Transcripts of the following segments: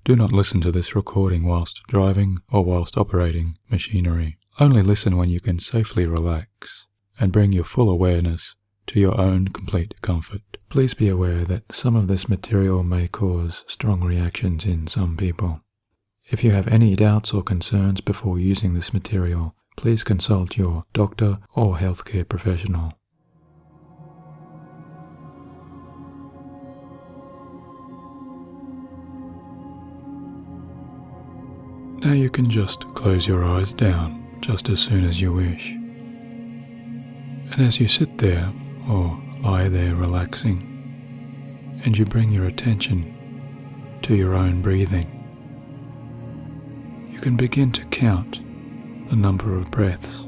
Do not listen to this recording whilst driving or whilst operating machinery. Only listen when you can safely relax and bring your full awareness to your own complete comfort. Please be aware that some of this material may cause strong reactions in some people. If you have any doubts or concerns before using this material, please consult your doctor or healthcare professional. Now you can just close your eyes down just as soon as you wish. And as you sit there or lie there relaxing, and you bring your attention to your own breathing, you can begin to count the number of breaths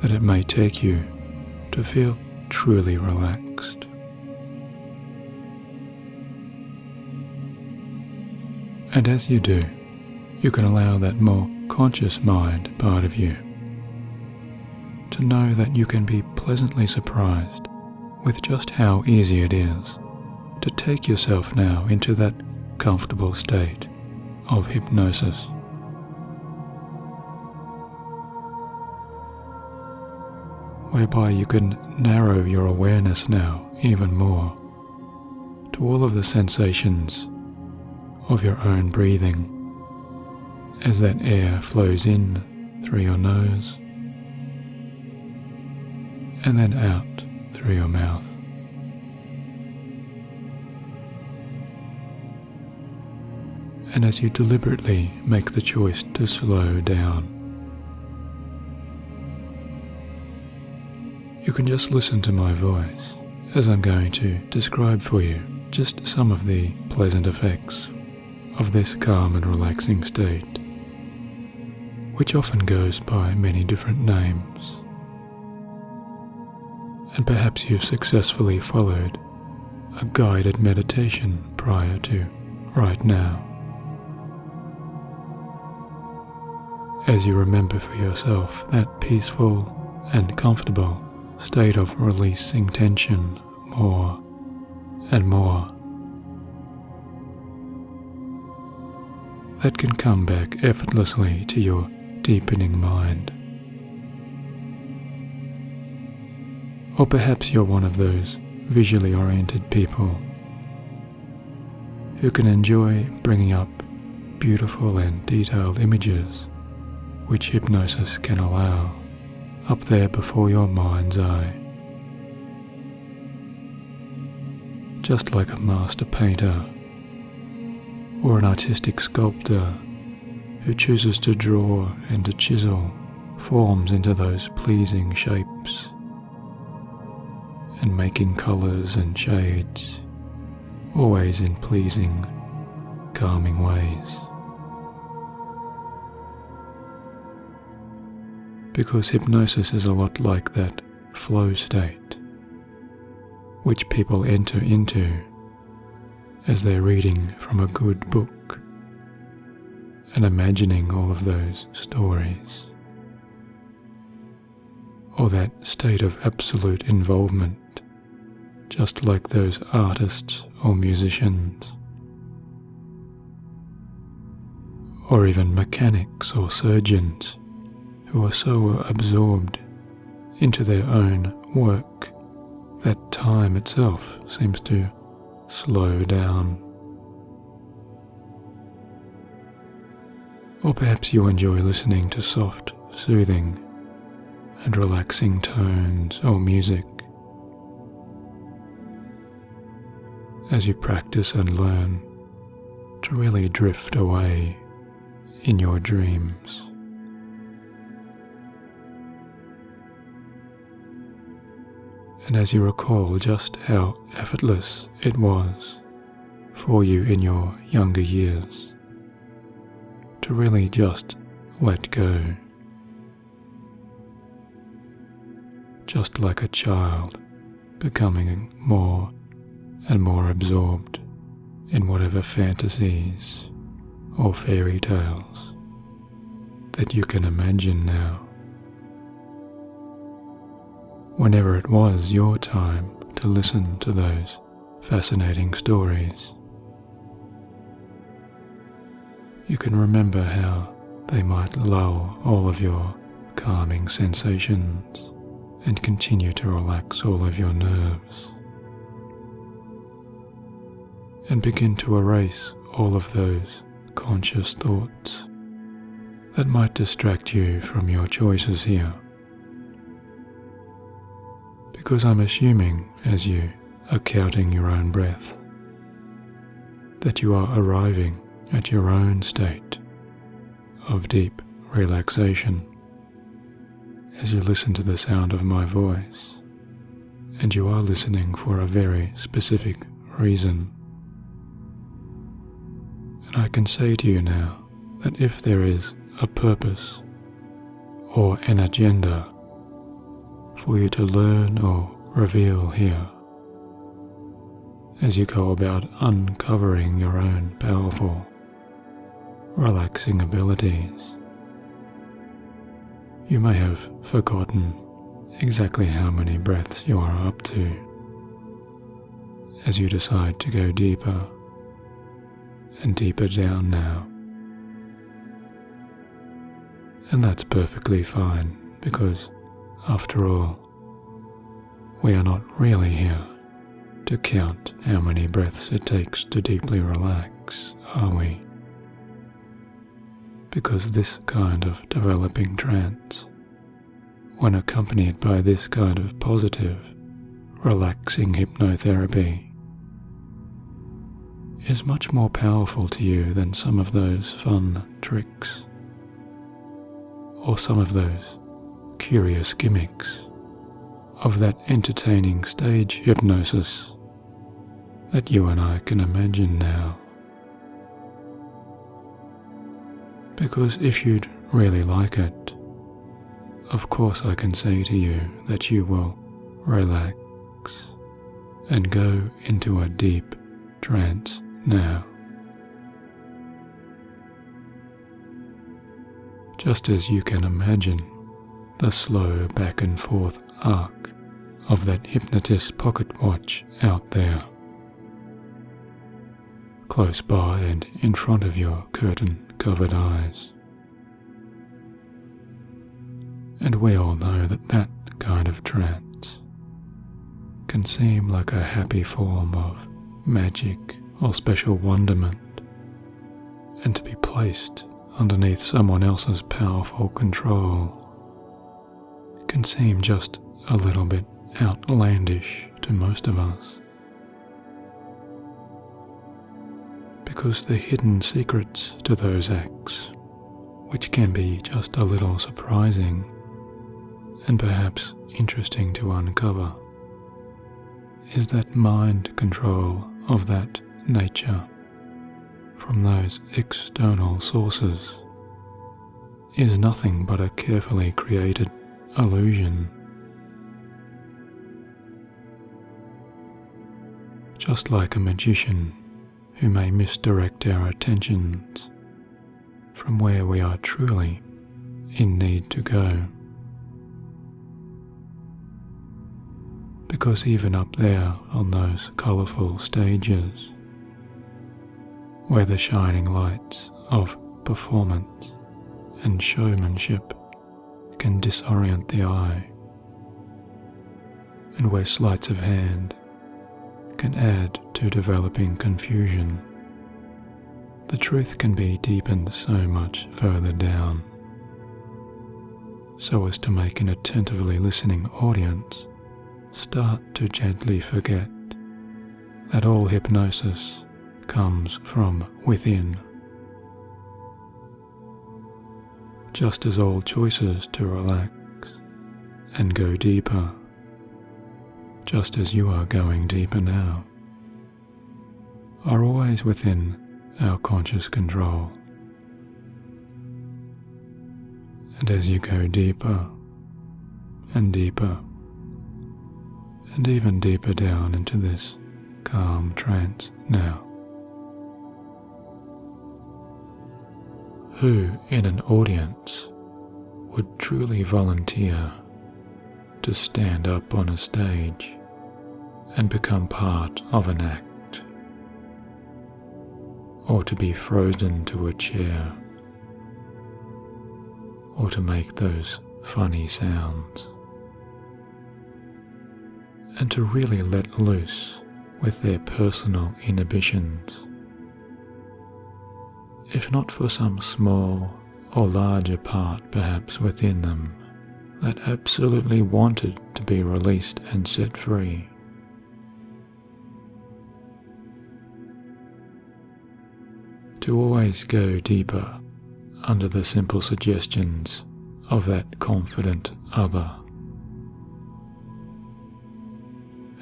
that it may take you to feel truly relaxed. And as you do, you can allow that more conscious mind part of you to know that you can be pleasantly surprised with just how easy it is to take yourself now into that comfortable state of hypnosis. Whereby you can narrow your awareness now even more to all of the sensations of your own breathing as that air flows in through your nose and then out through your mouth. And as you deliberately make the choice to slow down, you can just listen to my voice as I'm going to describe for you just some of the pleasant effects of this calm and relaxing state, which often goes by many different names. And perhaps you've successfully followed a guided meditation prior to right now. As you remember for yourself that peaceful and comfortable state of releasing tension more and more, that can come back effortlessly to your deepening mind. Or perhaps you're one of those visually oriented people who can enjoy bringing up beautiful and detailed images which hypnosis can allow up there before your mind's eye. Just like a master painter or an artistic sculptor who chooses to draw and to chisel forms into those pleasing shapes and making colours and shades, always in pleasing, calming ways. Because hypnosis is a lot like that flow state, which people enter into as they're reading from a good book and imagining all of those stories, or that state of absolute involvement, just like those artists or musicians, or even mechanics or surgeons who are so absorbed into their own work that time itself seems to slow down. Or perhaps you enjoy listening to soft, soothing and relaxing tones or music as you practice and learn to really drift away in your dreams. And as you recall just how effortless it was for you in your younger years to really just let go, just like a child becoming more and more absorbed in whatever fantasies or fairy tales that you can imagine now. Whenever it was your time to listen to those fascinating stories, you can remember how they might lull all of your calming sensations and continue to relax all of your nerves, and begin to erase all of those conscious thoughts that might distract you from your choices here. Because I'm assuming, as you are counting your own breath, that you are arriving at your own state of deep relaxation as you listen to the sound of my voice, and you are listening for a very specific reason. And I can say to you now that if there is a purpose or an agenda for you to learn or reveal here, as you go about uncovering your own powerful, relaxing abilities, you may have forgotten exactly how many breaths you are up to as you decide to go deeper and deeper down now. And that's perfectly fine, because after all, we are not really here to count how many breaths it takes to deeply relax, are we? Because this kind of developing trance, when accompanied by this kind of positive, relaxing hypnotherapy, is much more powerful to you than some of those fun tricks, or some of those curious gimmicks of that entertaining stage hypnosis that you and I can imagine now. Because if you'd really like it, of course I can say to you that you will relax and go into a deep trance now. Just as you can imagine the slow back and forth arc of that hypnotist's pocket watch out there, close by and in front of your curtain-covered eyes. And we all know that that kind of trance can seem like a happy form of magic or special wonderment, and to be placed underneath someone else's powerful control can seem just a little bit outlandish to most of us. Because the hidden secrets to those acts, which can be just a little surprising and perhaps interesting to uncover, is that mind control of that nature from those external sources is nothing but a carefully created illusion. Just like a magician who may misdirect our attentions from where we are truly in need to go. Because even up there on those colourful stages, where the shining lights of performance and showmanship can disorient the eye, and where sleights of hand can add to developing confusion, the truth can be deepened so much further down, so as to make an attentively listening audience start to gently forget that all hypnosis comes from within, just as all choices to relax and go deeper, just as you are going deeper now, are always within our conscious control. And as you go deeper and deeper, and even deeper down into this calm trance now, who in an audience would truly volunteer to stand up on a stage and become part of an act, or to be frozen to a chair, or to make those funny sounds, and to really let loose with their personal inhibitions, if not for some small or larger part perhaps within them that absolutely wanted to be released and set free. To always go deeper under the simple suggestions of that confident other.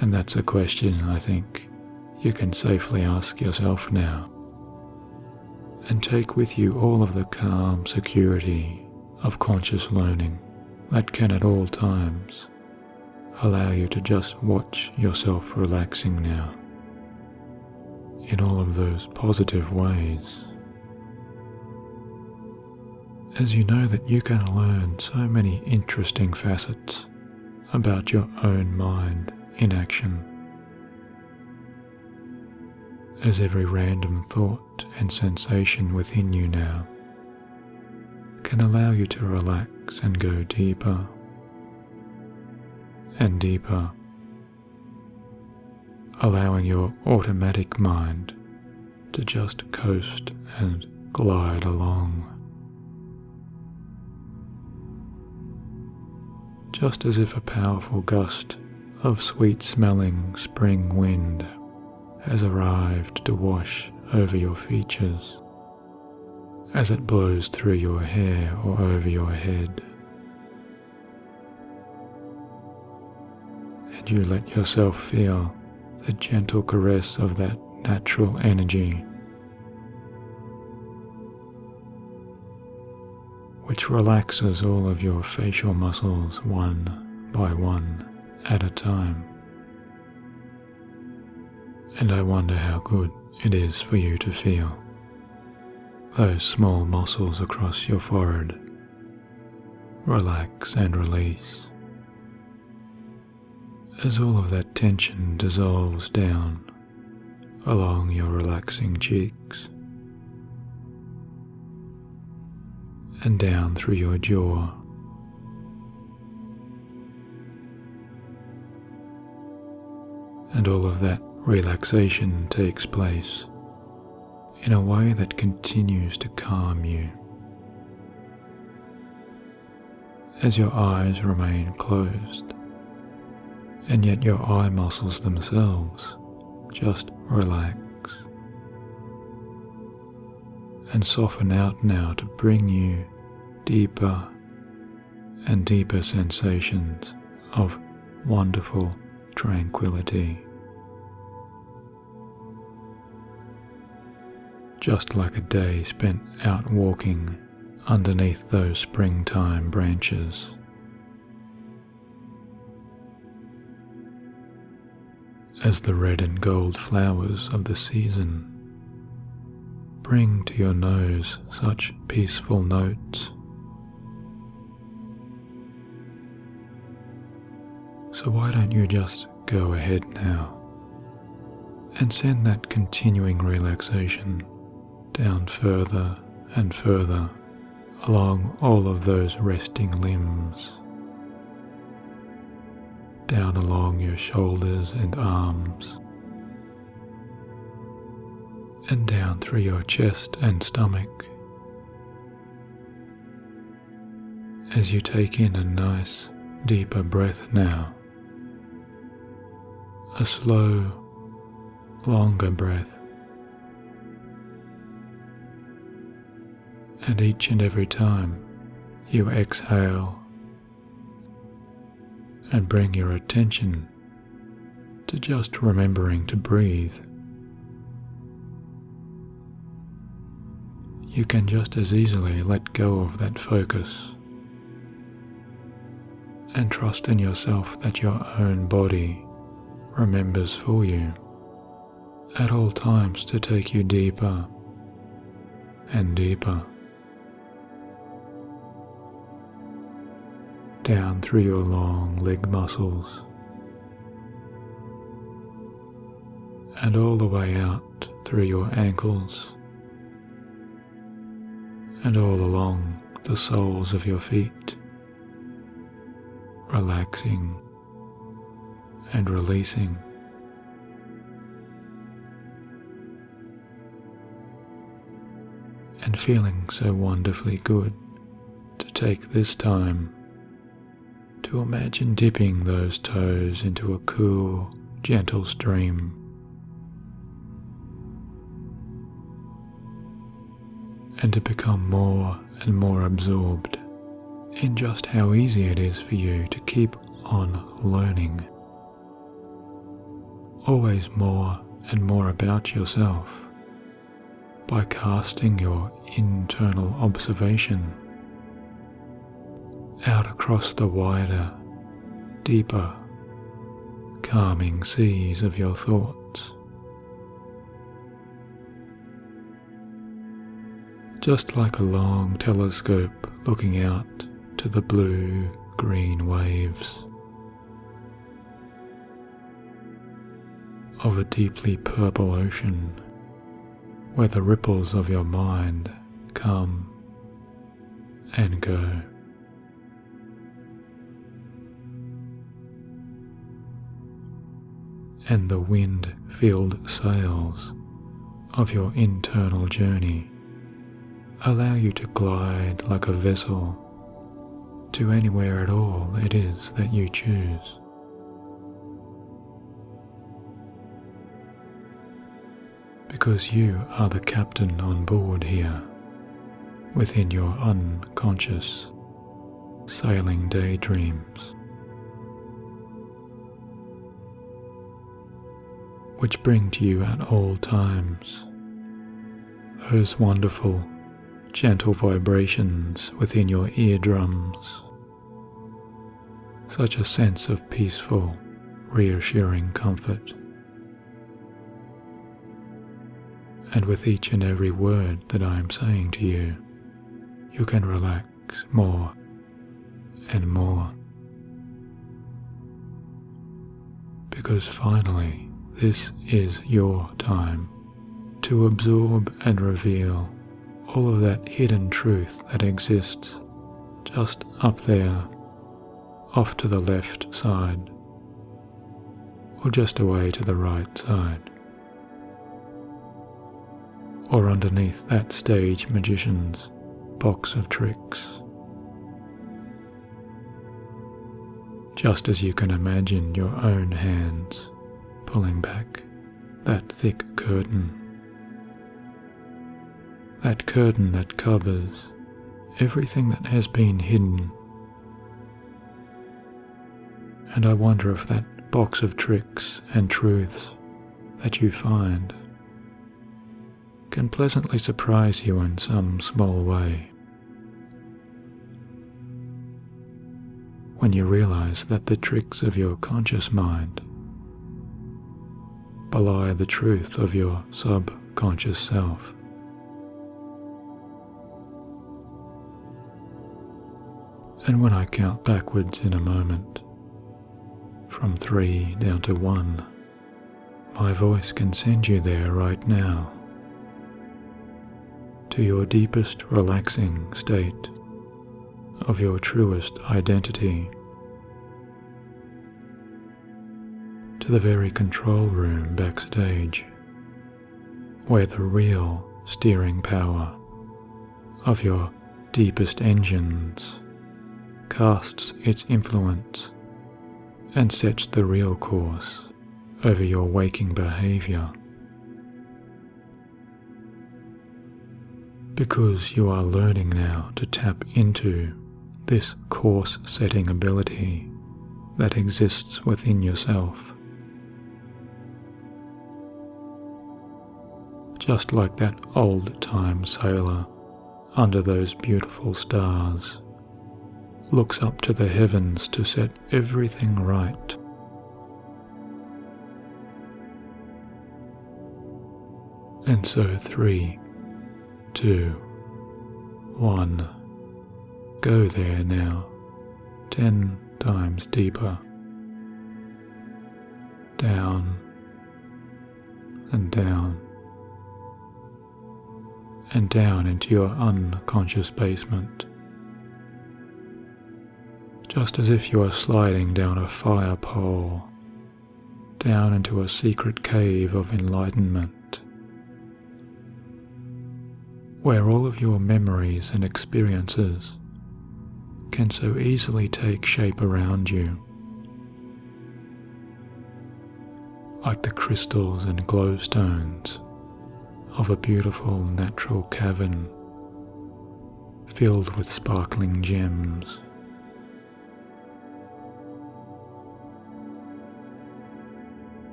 And that's a question I think you can safely ask yourself now, and take with you all of the calm security of conscious learning that can at all times allow you to just watch yourself relaxing now in all of those positive ways. As you know that you can learn so many interesting facets about your own mind in action, as every random thought and sensation within you now can allow you to relax and go deeper and deeper, allowing your automatic mind to just coast and glide along, just as if a powerful gust of sweet-smelling spring wind has arrived to wash over your features as it blows through your hair or over your head, and you let yourself feel the gentle caress of that natural energy, which relaxes all of your facial muscles one by one at a time. And I wonder how good it is for you to feel those small muscles across your forehead relax and release as all of that tension dissolves down along your relaxing cheeks and down through your jaw, and all of that relaxation takes place in a way that continues to calm you as your eyes remain closed, and yet your eye muscles themselves just relax and soften out now to bring you deeper and deeper sensations of wonderful tranquility. Just like a day spent out walking underneath those springtime branches. As the red and gold flowers of the season bring to your nose such peaceful notes. So why don't you just go ahead now and send that continuing relaxation down further and further along all of those resting limbs, down along your shoulders and arms, and down through your chest and stomach, as you take in a nice deeper breath now, a slow, longer breath. And each and every time you exhale and bring your attention to just remembering to breathe, you can just as easily let go of that focus and trust in yourself that your own body remembers for you at all times to take you deeper and deeper, down through your long leg muscles and all the way out through your ankles and all along the soles of your feet, relaxing and releasing. And feeling so wonderfully good to take this time to imagine dipping those toes into a cool, gentle stream, and to become more and more absorbed in just how easy it is for you to keep on learning, always more and more about yourself, by casting your internal observation out across the wider, deeper, calming seas of your thoughts. Just like a long telescope looking out to the blue-green waves of a deeply purple ocean, where the ripples of your mind come and go. And the wind-filled sails of your internal journey allow you to glide like a vessel to anywhere at all it is that you choose. Because you are the captain on board here, within your unconscious, sailing daydreams, which bring to you at all times those wonderful, gentle vibrations within your eardrums, such a sense of peaceful, reassuring comfort. And with each and every word that I am saying to you, you can relax more and more. Because finally, this is your time to absorb and reveal all of that hidden truth that exists just up there, off to the left side, or just away to the right side, or underneath that stage magician's box of tricks. Just as you can imagine your own hands pulling back that thick curtain, that curtain that covers everything that has been hidden. And I wonder if that box of tricks and truths that you find can pleasantly surprise you in some small way, when you realize that the tricks of your conscious mind belie the truth of your subconscious self. And when I count backwards in a moment, from 3 down to 1, my voice can send you there right now, to your deepest relaxing state of your truest identity, to the very control room backstage, where the real steering power of your deepest engines casts its influence and sets the real course over your waking behavior. Because you are learning now to tap into this course-setting ability that exists within yourself. Just like that old-time sailor under those beautiful stars looks up to the heavens to set everything right. And so 3, 2, 1, go there now, 10 times deeper, down and down and down into your unconscious basement, just as if you are sliding down a fire pole, down into a secret cave of enlightenment, where all of your memories and experiences can so easily take shape around you, like the crystals and glowstones of a beautiful natural cavern filled with sparkling gems.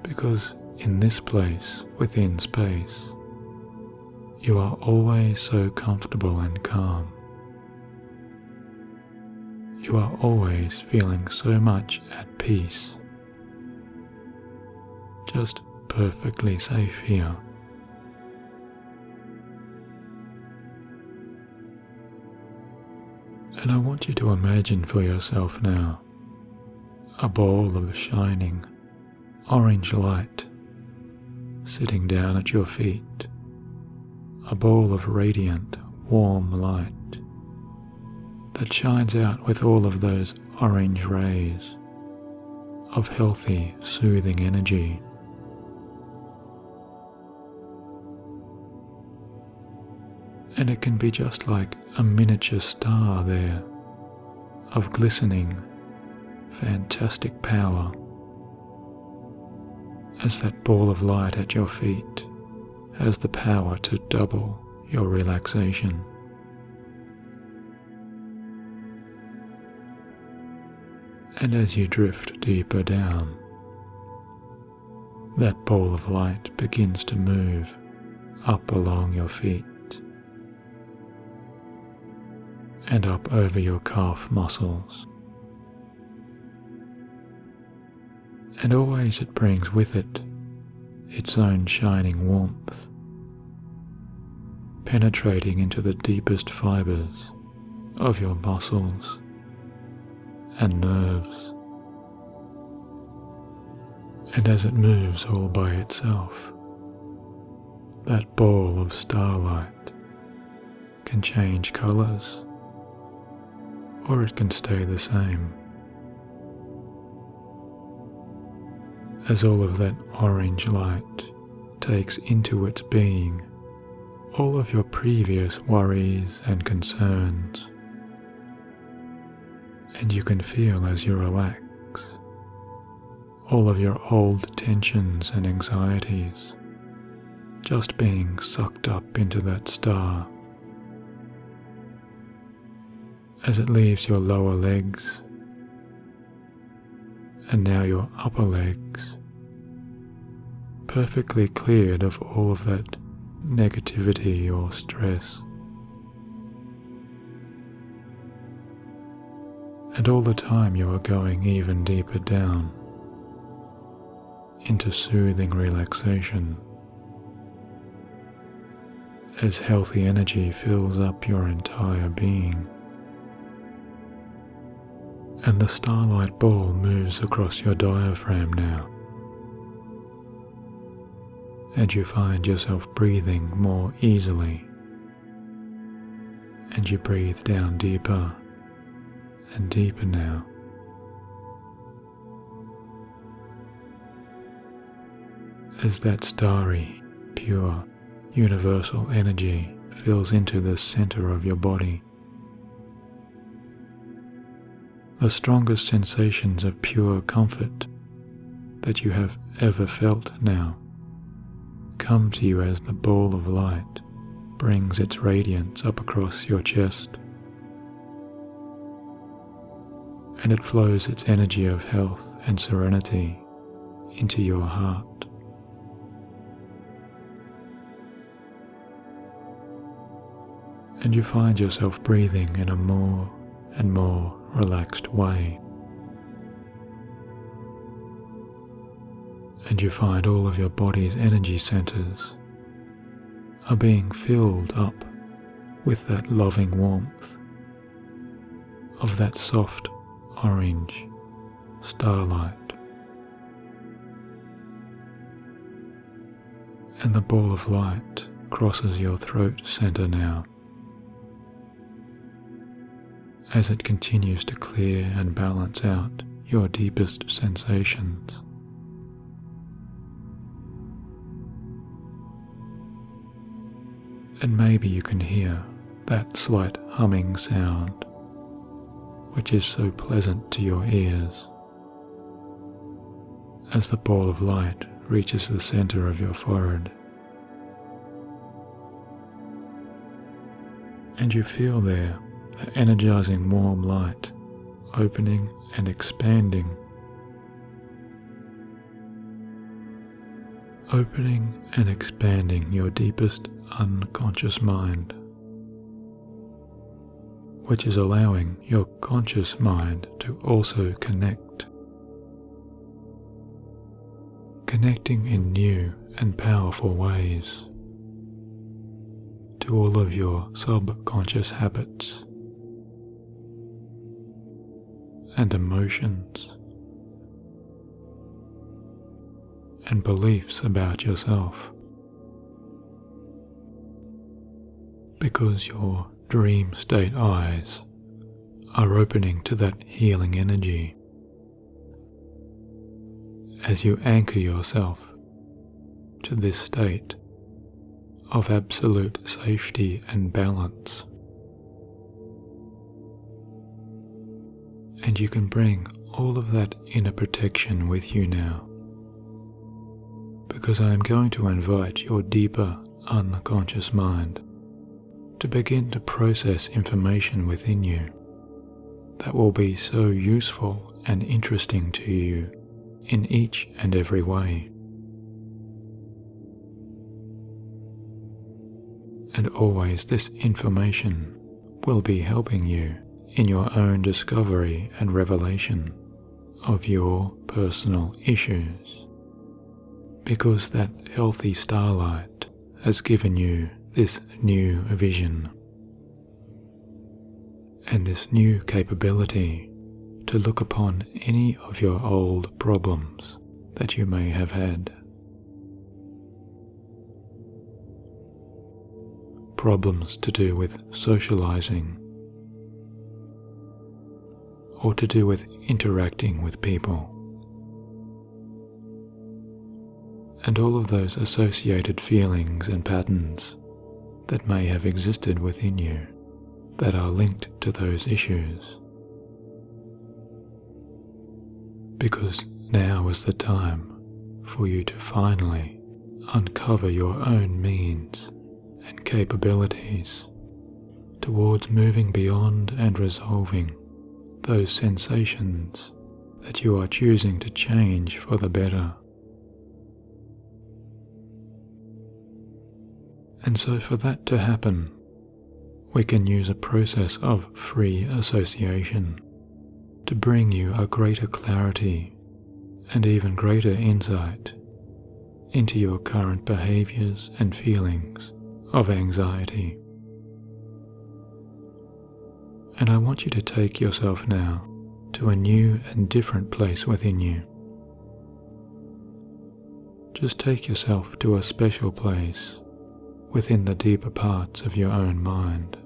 Because in this place within space, you are always so comfortable and calm. You are always feeling so much at peace, just perfectly safe here. And I want you to imagine for yourself now a ball of shining orange light sitting down at your feet, a ball of radiant, warm light that shines out with all of those orange rays of healthy, soothing energy. And it can be just like a miniature star there of glistening, fantastic power as that ball of light at your feet has the power to double your relaxation. And as you drift deeper down, that ball of light begins to move up along your feet and up over your calf muscles. And always it brings with it its own shining warmth, penetrating into the deepest fibers of your muscles and nerves. And as it moves all by itself, that ball of starlight can change colours, or it can stay the same, as all of that orange light takes into its being all of your previous worries and concerns. And you can feel as you relax all of your old tensions and anxieties just being sucked up into that star as it leaves your lower legs and now your upper legs, perfectly cleared of all of that negativity or stress. And all the time you are going even deeper down into soothing relaxation as healthy energy fills up your entire being. And the starlight ball moves across your diaphragm now, and you find yourself breathing more easily, and you breathe down deeper and deeper now. As that starry, pure, universal energy fills into the center of your body, the strongest sensations of pure comfort that you have ever felt now come to you as the ball of light brings its radiance up across your chest, and it flows its energy of health and serenity into your heart. And you find yourself breathing in a more and more relaxed way. And you find all of your body's energy centers are being filled up with that loving warmth of that soft orange starlight. And the ball of light crosses your throat center now, as it continues to clear and balance out your deepest sensations. And maybe you can hear that slight humming sound, which is so pleasant to your ears, as the ball of light reaches the center of your forehead. And you feel there the energizing warm light opening and expanding, your deepest unconscious mind, which is allowing your conscious mind to also connecting in new and powerful ways to all of your subconscious habits and emotions and beliefs about yourself, because your dream state eyes are opening to that healing energy as you anchor yourself to this state of absolute safety and balance. And you can bring all of that inner protection with you now, because I am going to invite your deeper unconscious mind to begin to process information within you that will be so useful and interesting to you in each and every way. And always this information will be helping you in your own discovery and revelation of your personal issues, because that healthy starlight has given you this new vision and this new capability to look upon any of your old problems that you may have had. Problems to do with socializing, or to do with interacting with people, and all of those associated feelings and patterns that may have existed within you that are linked to those issues. Because now is the time for you to finally uncover your own means and capabilities towards moving beyond and resolving those sensations that you are choosing to change for the better. And so for that to happen, we can use a process of free association to bring you a greater clarity and even greater insight into your current behaviors and feelings of anxiety. And I want you to take yourself now to a new and different place within you. Just take yourself to a special place within the deeper parts of your own mind,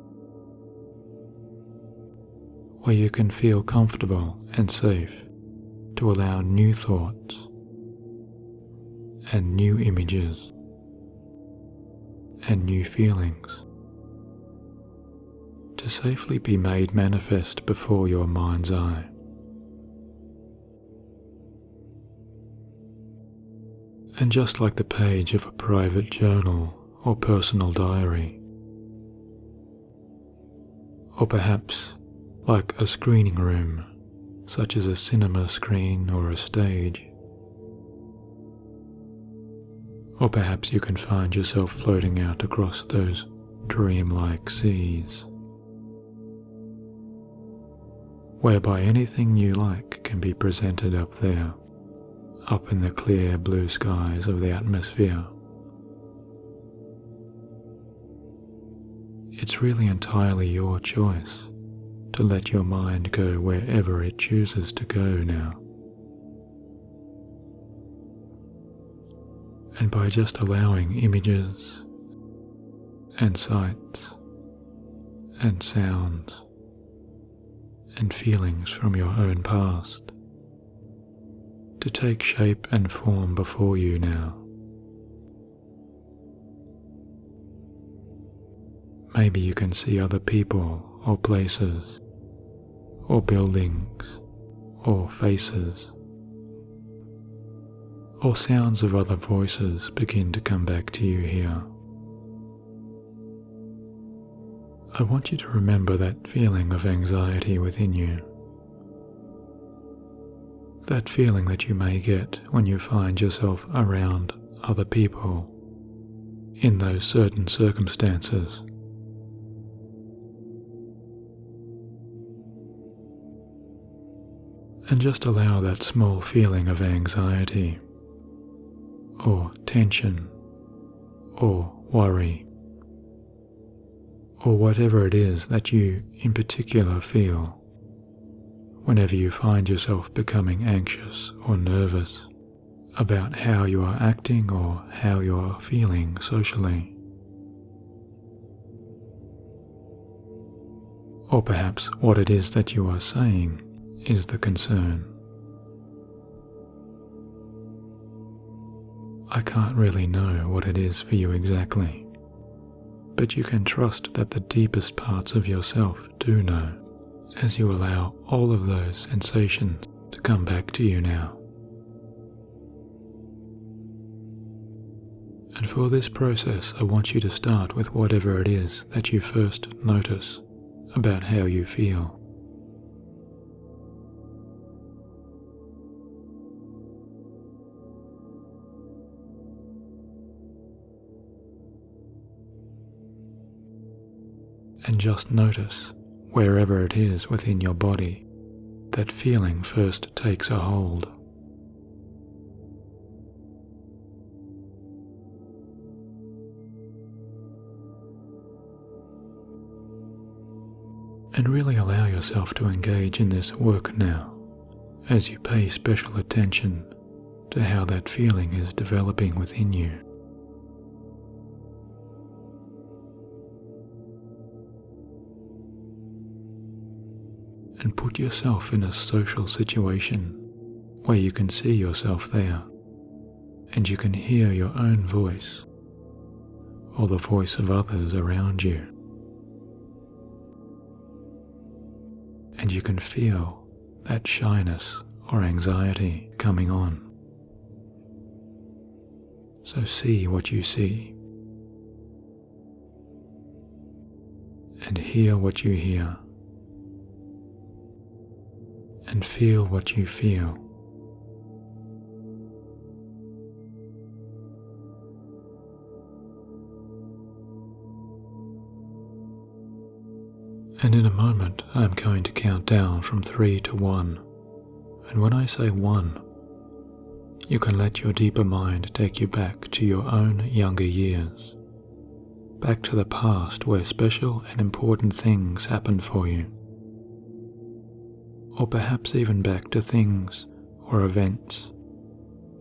where you can feel comfortable and safe to allow new thoughts and new images and new feelings to safely be made manifest before your mind's eye. And just like the page of a private journal or personal diary, or perhaps like a screening room, such as a cinema screen or a stage, or perhaps you can find yourself floating out across those dreamlike seas, whereby anything you like can be presented up there, up in the clear blue skies of the atmosphere. It's really entirely your choice to let your mind go wherever it chooses to go now. And by just allowing images and sights and sounds and feelings from your own past to take shape and form before you now. Maybe you can see other people or places or buildings or faces, or sounds of other voices begin to come back to you here. I want you to remember that feeling of anxiety within you. That feeling that you may get when you find yourself around other people in those certain circumstances. And just allow that small feeling of anxiety or tension or worry or whatever it is that you in particular feel whenever you find yourself becoming anxious or nervous about how you are acting or how you are feeling socially. Or perhaps what it is that you are saying is the concern. I can't really know what it is for you exactly, but you can trust that the deepest parts of yourself do know, as you allow all of those sensations to come back to you now. And for this process, I want you to start with whatever it is that you first notice about how you feel. And just notice wherever it is within your body that feeling first takes a hold. And really allow yourself to engage in this work now, as you pay special attention to how that feeling is developing within you. And put yourself in a social situation where you can see yourself there, and you can hear your own voice or the voice of others around you. And you can feel that shyness or anxiety coming on. So see what you see, and hear what you hear, and feel what you feel. And in a moment I am going to count down from 3 to 1, and when I say 1, you can let your deeper mind take you back to your own younger years, back to the past where special and important things happened for you. Or perhaps even back to things or events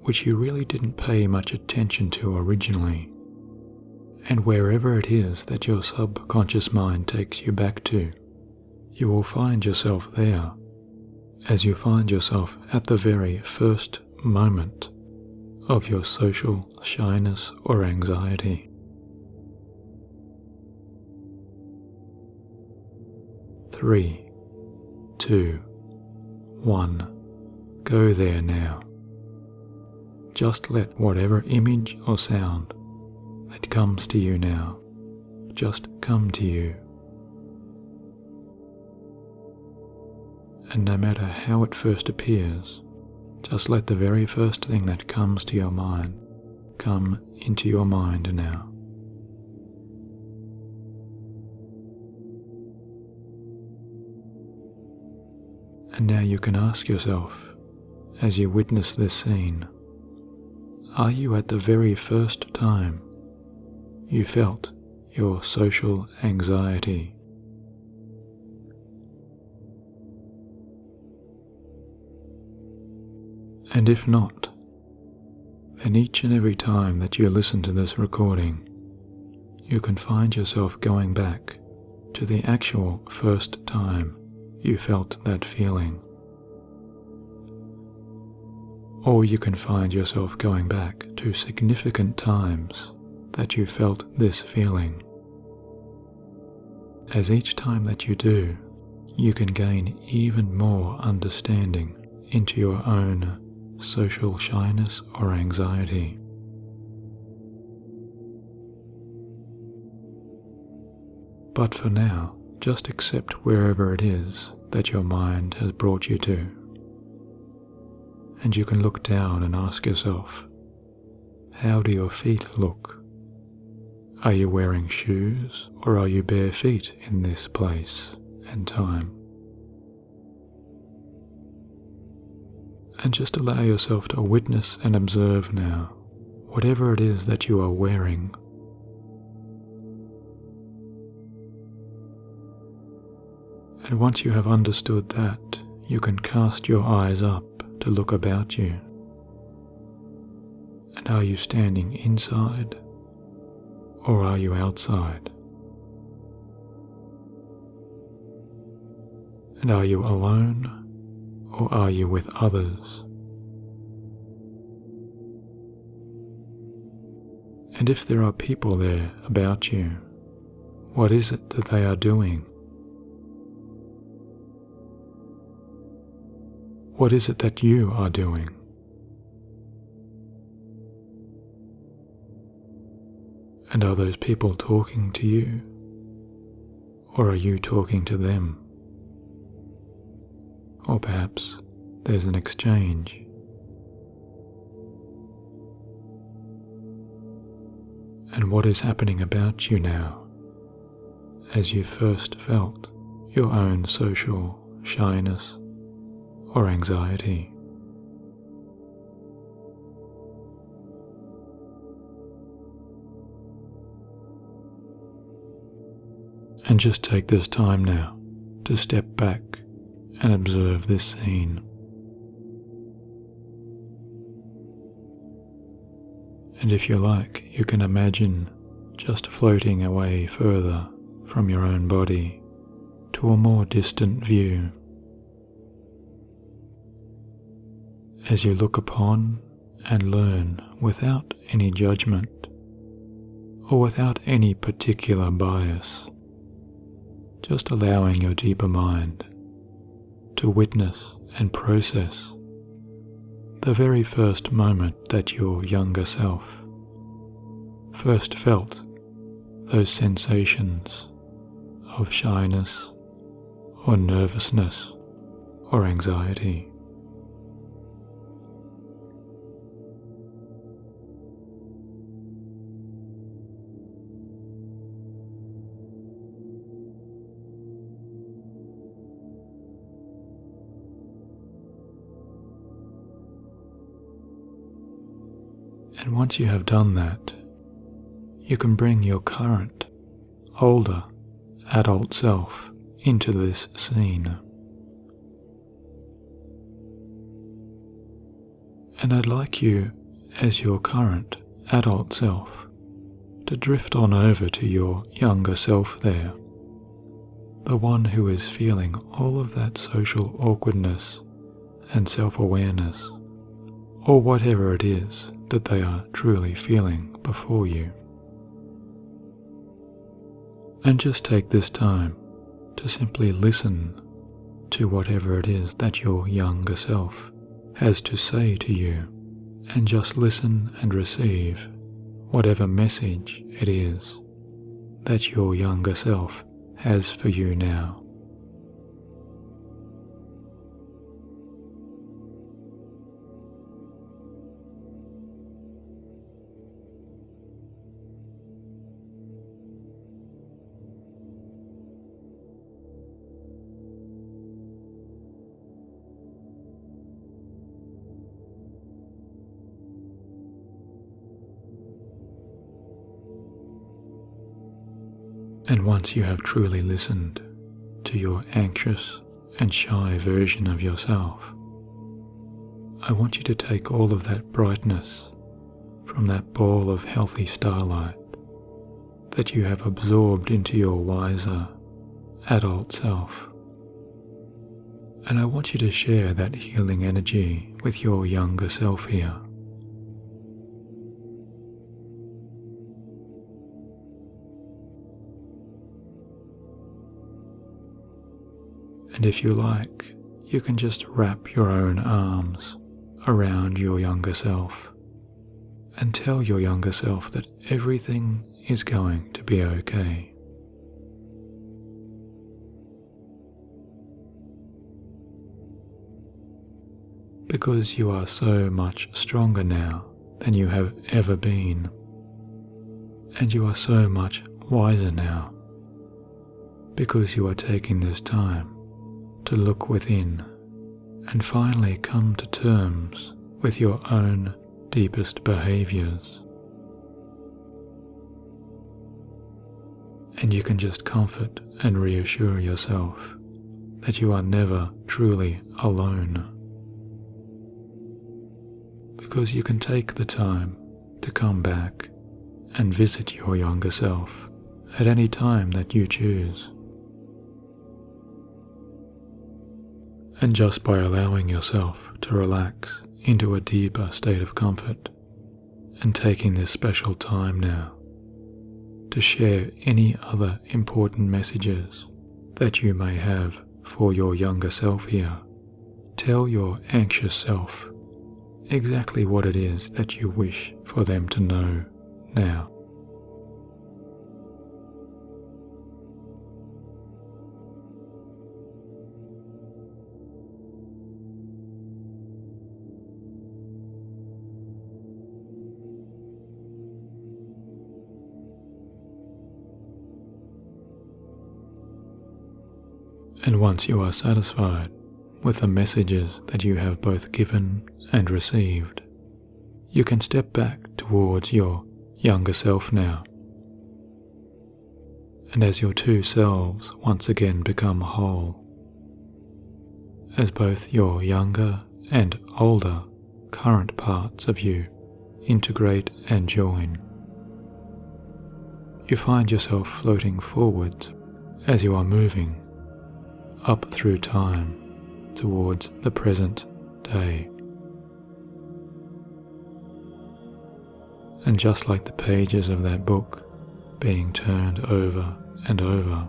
which you really didn't pay much attention to originally, and wherever it is that your subconscious mind takes you back to, you will find yourself there, as you find yourself at the very first moment of your social shyness or anxiety. 3, 2, 1. Go there now. Just let whatever image or sound that comes to you now just come to you. And no matter how it first appears, just let the very first thing that comes to your mind come into your mind now. And now you can ask yourself, as you witness this scene, are you at the very first time you felt your social anxiety? And if not, then each and every time that you listen to this recording, you can find yourself going back to the actual first time you felt that feeling. Or you can find yourself going back to significant times that you felt this feeling. As each time that you do, you can gain even more understanding into your own social shyness or anxiety. But for now, just accept wherever it is that your mind has brought you to. And you can look down and ask yourself, how do your feet look? Are you wearing shoes or are you bare feet in this place and time? And just allow yourself to witness and observe now whatever it is that you are wearing. And once you have understood that, you can cast your eyes up to look about you. And are you standing inside or are you outside? And are you alone or are you with others? And if there are people there about you, what is it that they are doing? What is it that you are doing? And are those people talking to you? Or are you talking to them? Or perhaps there's an exchange. And what is happening about you now, as you first felt your own social shyness or anxiety? And just take this time now to step back and observe this scene. And if you like, you can imagine just floating away further from your own body to a more distant view. As you look upon and learn without any judgment or without any particular bias, just allowing your deeper mind to witness and process the very first moment that your younger self first felt those sensations of shyness or nervousness or anxiety. And once you have done that, you can bring your current, older, adult self into this scene. And I'd like you, as your current, adult self, to drift on over to your younger self there, the one who is feeling all of that social awkwardness and self-awareness, or whatever it is that they are truly feeling before you. And just take this time to simply listen to whatever it is that your younger self has to say to you, and just listen and receive whatever message it is that your younger self has for you now. And once you have truly listened to your anxious and shy version of yourself, I want you to take all of that brightness from that ball of healthy starlight that you have absorbed into your wiser, adult self. And I want you to share that healing energy with your younger self here. And if you like, you can just wrap your own arms around your younger self and tell your younger self that everything is going to be okay. Because you are so much stronger now than you have ever been, and you are so much wiser now, because you are taking this time to look within and finally come to terms with your own deepest behaviors. And you can just comfort and reassure yourself that you are never truly alone, because you can take the time to come back and visit your younger self at any time that you choose. And just by allowing yourself to relax into a deeper state of comfort and taking this special time now to share any other important messages that you may have for your younger self here, tell your anxious self exactly what it is that you wish for them to know now. And once you are satisfied with the messages that you have both given and received, you can step back towards your younger self now. And as your two selves once again become whole, as both your younger and older current parts of you integrate and join, you find yourself floating forwards as you are moving up through time towards the present day. And just like the pages of that book being turned over and over,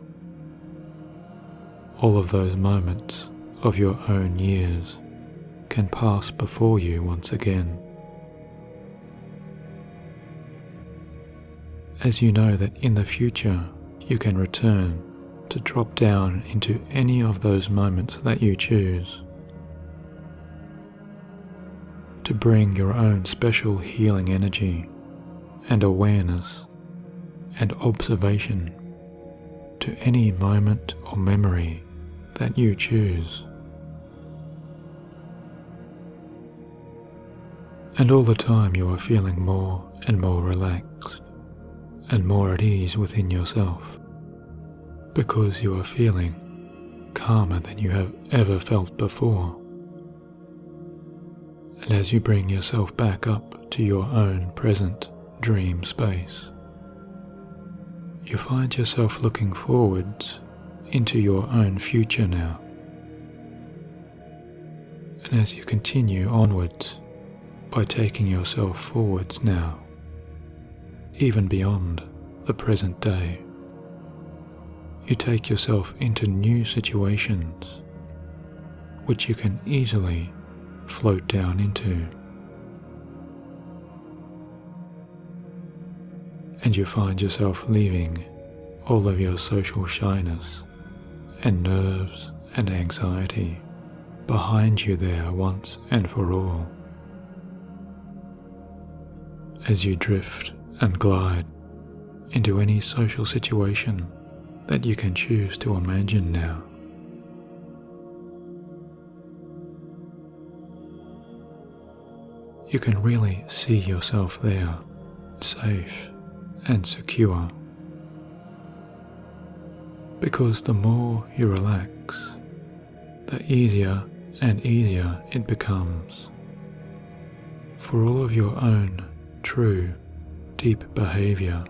all of those moments of your own years can pass before you once again, as you know that in the future you can return to drop down into any of those moments that you choose, to bring your own special healing energy and awareness and observation to any moment or memory that you choose. And all the time you are feeling more and more relaxed and more at ease within yourself, because you are feeling calmer than you have ever felt before. And as you bring yourself back up to your own present dream space, you find yourself looking forwards into your own future now. And as you continue onwards by taking yourself forwards now, even beyond the present day, you take yourself into new situations which you can easily float down into. And you find yourself leaving all of your social shyness and nerves and anxiety behind you there once and for all, as you drift and glide into any social situation that you can choose to imagine now. You can really see yourself there, safe and secure, because the more you relax, the easier and easier it becomes for all of your own true, deep behavior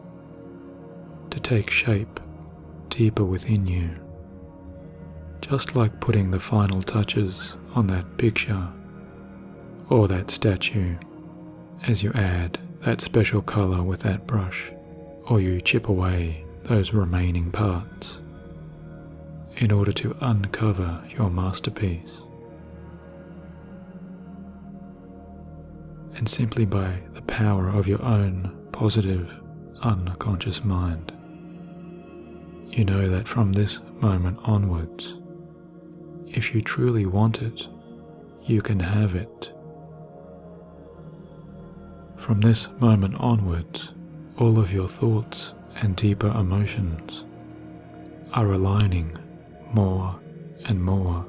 to to take shape deeper within you, just like putting the final touches on that picture or that statue as you add that special color with that brush, or you chip away those remaining parts in order to uncover your masterpiece. And simply by the power of your own positive, unconscious mind, you know that from this moment onwards, if you truly want it, you can have it. From this moment onwards, all of your thoughts and deeper emotions are aligning more and more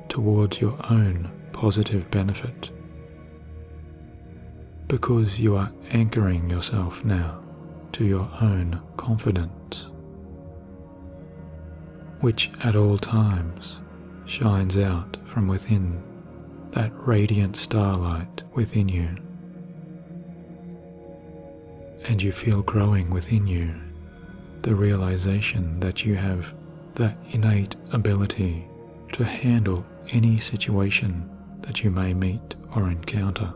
towards your own positive benefit, because you are anchoring yourself now to your own confidence, which at all times shines out from within that radiant starlight within you. And you feel growing within you the realization that you have the innate ability to handle any situation that you may meet or encounter,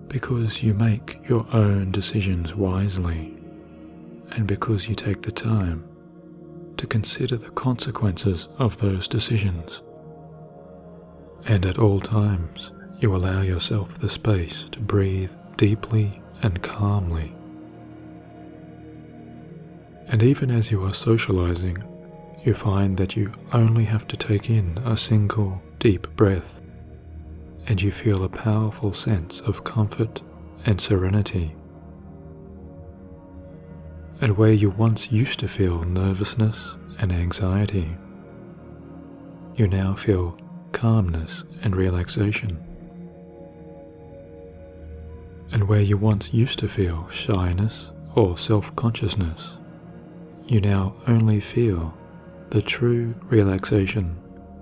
because you make your own decisions wisely, and because you take the time to consider the consequences of those decisions. And at all times, you allow yourself the space to breathe deeply and calmly. And even as you are socializing, you find that you only have to take in a single deep breath, and you feel a powerful sense of comfort and serenity. And where you once used to feel nervousness and anxiety, you now feel calmness and relaxation. And where you once used to feel shyness or self-consciousness, you now only feel the true relaxation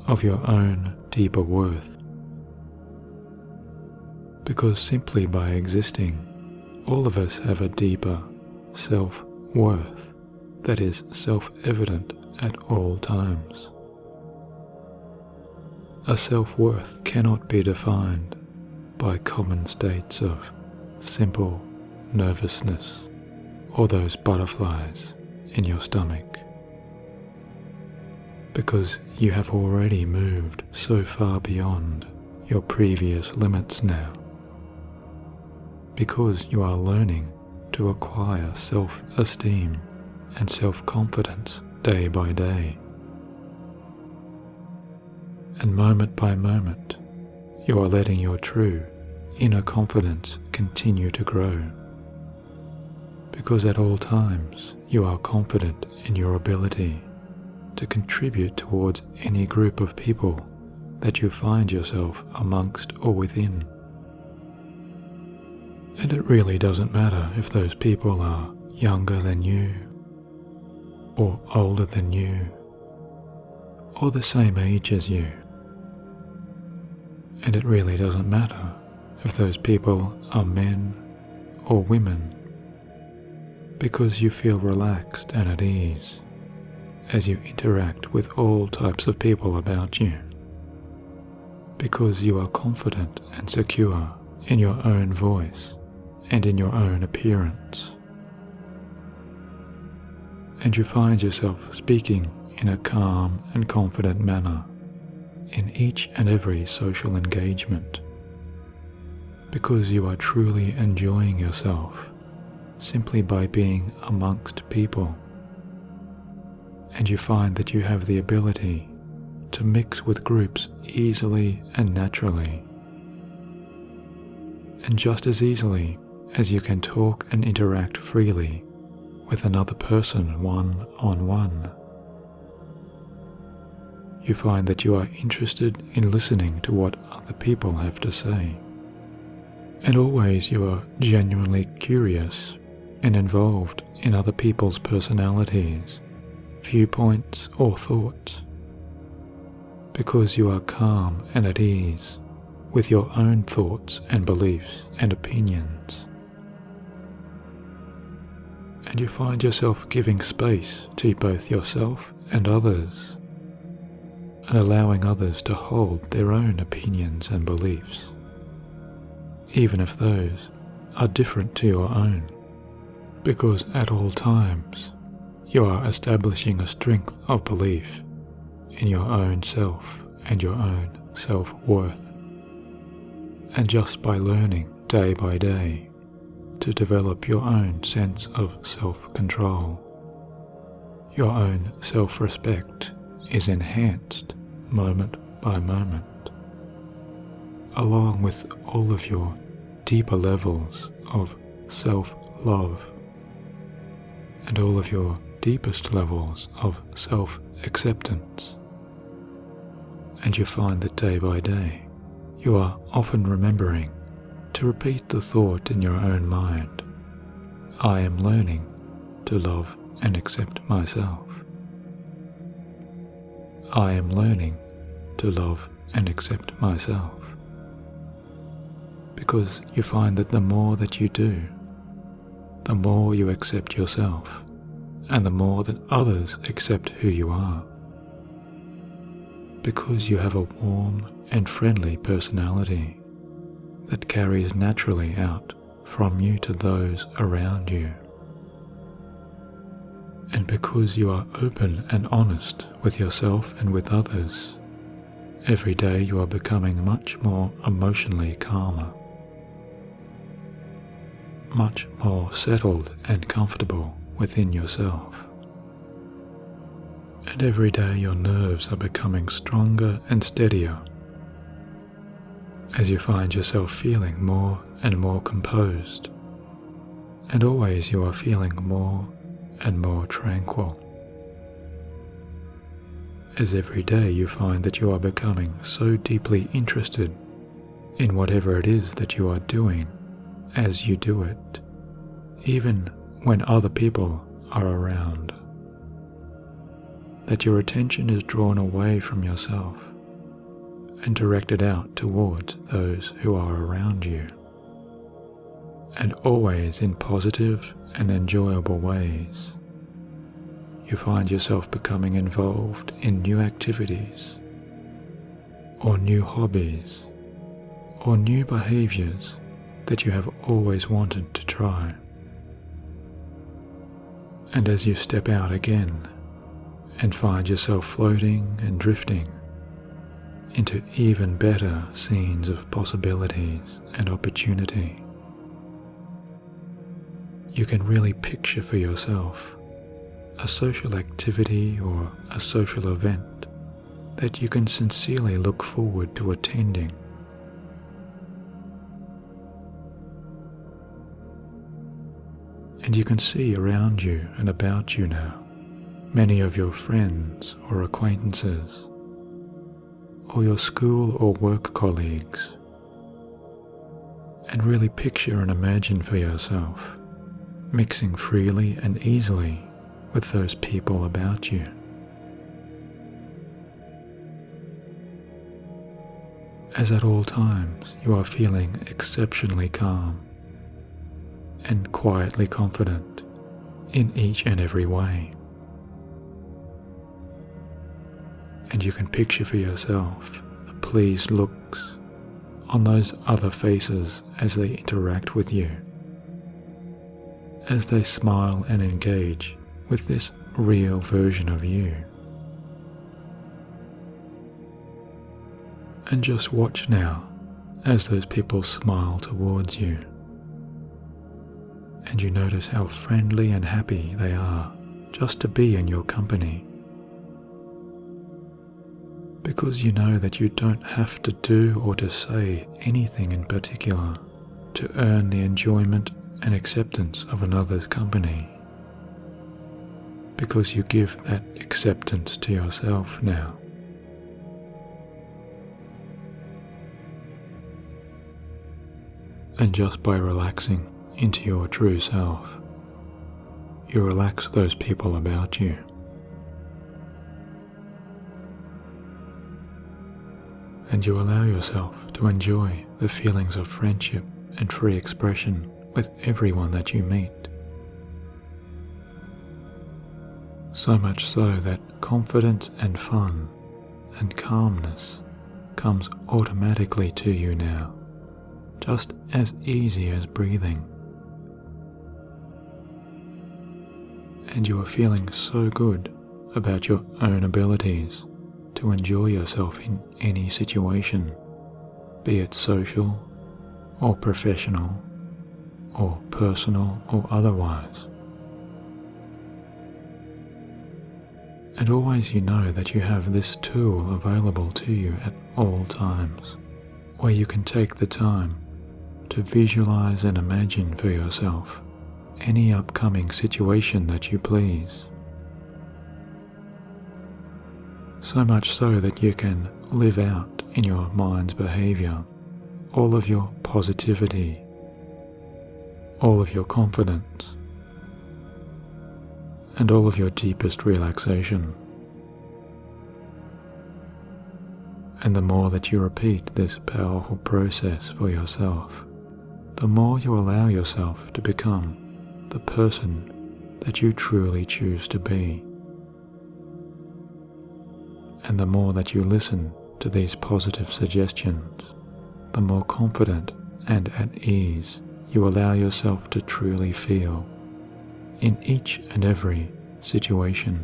of your own deeper worth. Because simply by existing, all of us have a deeper self-worth that is self-evident at all times. A self-worth cannot be defined by common states of simple nervousness or those butterflies in your stomach, because you have already moved so far beyond your previous limits now, because you are learning to acquire self-esteem and self-confidence day by day. And moment by moment, you are letting your true inner confidence continue to grow, because at all times you are confident in your ability to contribute towards any group of people that you find yourself amongst or within. And it really doesn't matter if those people are younger than you, or older than you, or the same age as you. And it really doesn't matter if those people are men or women, because you feel relaxed and at ease as you interact with all types of people about you, because you are confident and secure in your own voice and in your own appearance. And you find yourself speaking in a calm and confident manner in each and every social engagement, because you are truly enjoying yourself simply by being amongst people. And you find that you have the ability to mix with groups easily and naturally, and just as easily as you can talk and interact freely with another person one-on-one. You find that you are interested in listening to what other people have to say, and always you are genuinely curious and involved in other people's personalities, viewpoints or thoughts, because you are calm and at ease with your own thoughts and beliefs and opinions. and you find yourself giving space to both yourself and others, and allowing others to hold their own opinions and beliefs, even if those are different to your own, because at all times you are establishing a strength of belief in your own self and your own self-worth. And just by learning day by day to develop your own sense of self-control, your own self-respect is enhanced moment by moment, along with all of your deeper levels of self-love and all of your deepest levels of self-acceptance. And you find that day by day you are often remembering to repeat the thought in your own mind, I am learning to love and accept myself. I am learning to love and accept myself. Because you find that the more that you do, the more you accept yourself, and the more that others accept who you are. Because you have a warm and friendly personality that carries naturally out from you to those around you. And because you are open and honest with yourself and with others, every day you are becoming much more emotionally calmer, much more settled and comfortable within yourself. And every day your nerves are becoming stronger and steadier as you find yourself feeling more and more composed, and always you are feeling more and more tranquil. As every day you find that you are becoming so deeply interested in whatever it is that you are doing as you do it, even when other people are around, that your attention is drawn away from yourself and directed out towards those who are around you, and always in positive and enjoyable ways. You find yourself becoming involved in new activities, or new hobbies, or new behaviors that you have always wanted to try. And as you step out again and find yourself floating and drifting into even better scenes of possibilities and opportunity, you can really picture for yourself a social activity or a social event that you can sincerely look forward to attending. And you can see around you and about you now many of your friends or acquaintances, or your school or work colleagues, and really picture and imagine for yourself mixing freely and easily with those people about you. As at all times you are feeling exceptionally calm and quietly confident in each and every way. And you can picture for yourself the pleased looks on those other faces as they interact with you, as they smile and engage with this real version of you. And just watch now as those people smile towards you, and you notice how friendly and happy they are just to be in your company. Because you know that you don't have to do or to say anything in particular to earn the enjoyment and acceptance of another's company. Because you give that acceptance to yourself now. And just by relaxing into your true self, you relax those people about you. And you allow yourself to enjoy the feelings of friendship and free expression with everyone that you meet. So much so that confidence and fun and calmness comes automatically to you now, just as easy as breathing. And you are feeling so good about your own abilities to enjoy yourself in any situation, be it social or professional or personal or otherwise. And always you know that you have this tool available to you at all times, where you can take the time to visualize and imagine for yourself any upcoming situation that you please. So much so that you can live out in your mind's behavior all of your positivity, all of your confidence, and all of your deepest relaxation. And the more that you repeat this powerful process for yourself, the more you allow yourself to become the person that you truly choose to be. And the more that you listen to these positive suggestions, the more confident and at ease you allow yourself to truly feel in each and every situation.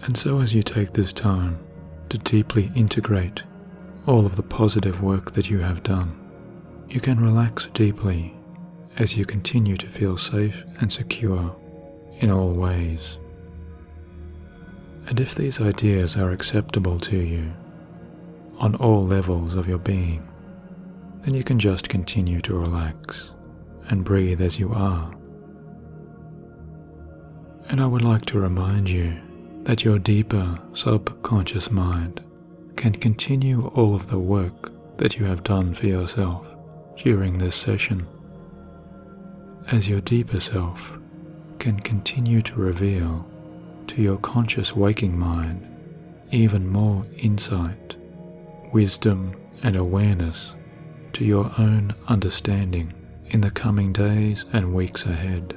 And so as you take this time to deeply integrate all of the positive work that you have done, you can relax deeply as you continue to feel safe and secure in all ways. And if these ideas are acceptable to you on all levels of your being, then you can just continue to relax and breathe as you are. And I would like to remind you that your deeper subconscious mind can continue all of the work that you have done for yourself during this session, as your deeper self can continue to reveal to your conscious waking mind even more insight, wisdom and awareness to your own understanding in the coming days and weeks ahead.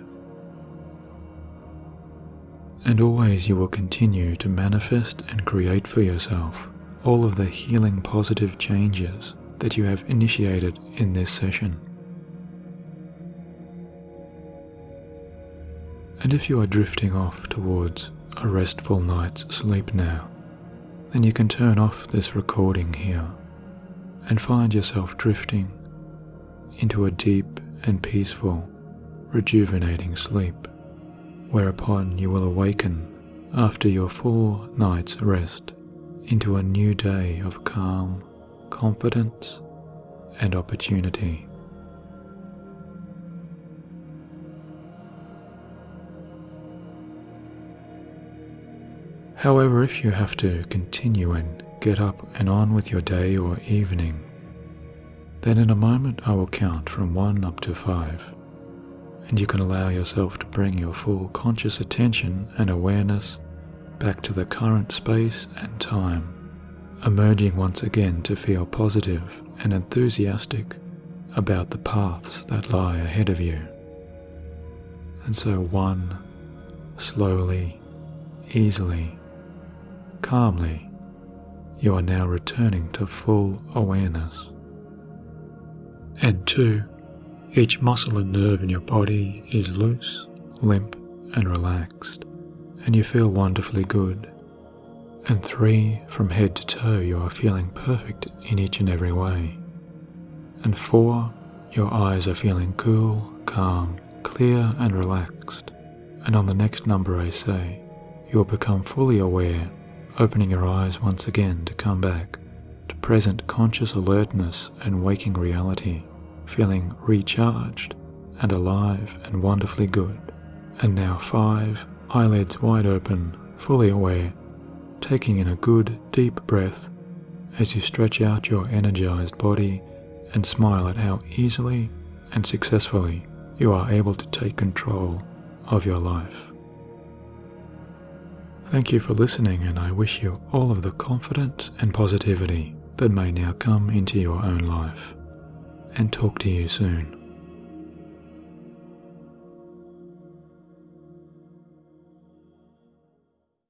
And always you will continue to manifest and create for yourself all of the healing positive changes that you have initiated in this session. And if you are drifting off towards a restful night's sleep now, then you can turn off this recording here and find yourself drifting into a deep and peaceful, rejuvenating sleep, whereupon you will awaken after your full night's rest into a new day of calm, confidence, and opportunity. However, if you have to continue and get up and on with your day or evening, then in a moment I will count from 1 up to 5, and you can allow yourself to bring your full conscious attention and awareness back to the current space and time, emerging once again to feel positive and enthusiastic about the paths that lie ahead of you. And so 1, slowly, easily, calmly, you are now returning to full awareness. And 2, each muscle and nerve in your body is loose, limp, and relaxed, and you feel wonderfully good. And 3, from head to toe, you are feeling perfect in each and every way. And 4, your eyes are feeling cool, calm, clear, and relaxed. And on the next number I say, you will become fully aware, opening your eyes once again to come back to present conscious alertness and waking reality, feeling recharged and alive and wonderfully good. And now 5, eyelids wide open, fully aware, taking in a good deep breath as you stretch out your energized body and smile at how easily and successfully you are able to take control of your life. Thank you for listening, and I wish you all of the confidence and positivity that may now come into your own life, and talk to you soon.